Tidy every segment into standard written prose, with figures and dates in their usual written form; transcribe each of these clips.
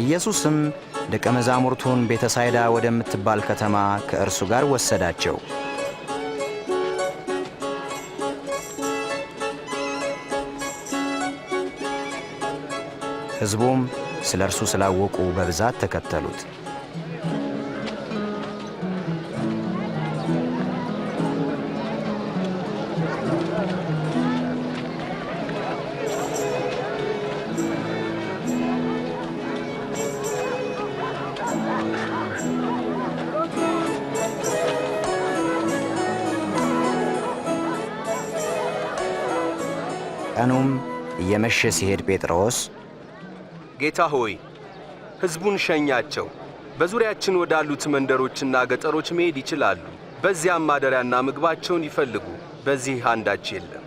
ኢየሱስም ደቀ መዛሙርቱን ቤተሳይዳ ወደምትባል ከተማ ከእርሱ ጋር ወሰዳቸው። ሕዝቡም ስለ እርሱ ስላወቁ በብዛት ተከተሉት። ቀኑም እየመሸ ሲሄድ ጴጥሮስ ጌታ ሆይ ሕዝቡን ሸኛቸው፣ በዙሪያችን ወዳሉት መንደሮችና ገጠሮች መሄድ ይችላሉ። በዚያም ማደሪያና ምግባቸውን ይፈልጉ፣ በዚህ አንዳች የለም።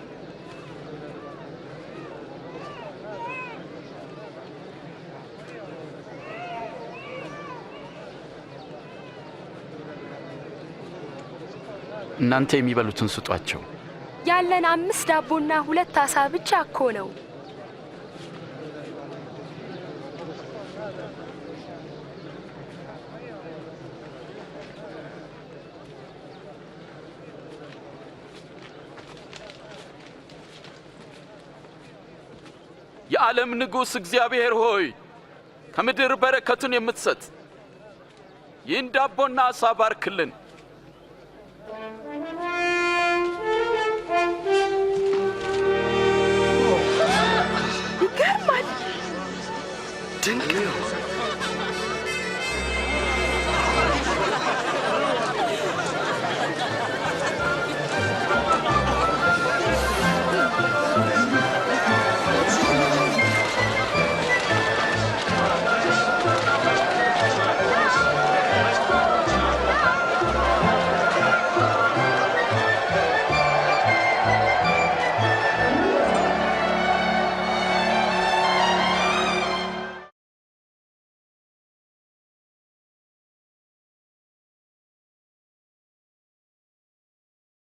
እናንተ የሚበሉትን ስጧቸው። ያለን 5 ዳቦና 2 ዓሣ ብቻ እኮ ነው። የዓለም ንጉሥ እግዚአብሔር ሆይ ከምድር በረከቱን የምትሰጥ ይህን ዳቦና ዓሣ ባርክልን።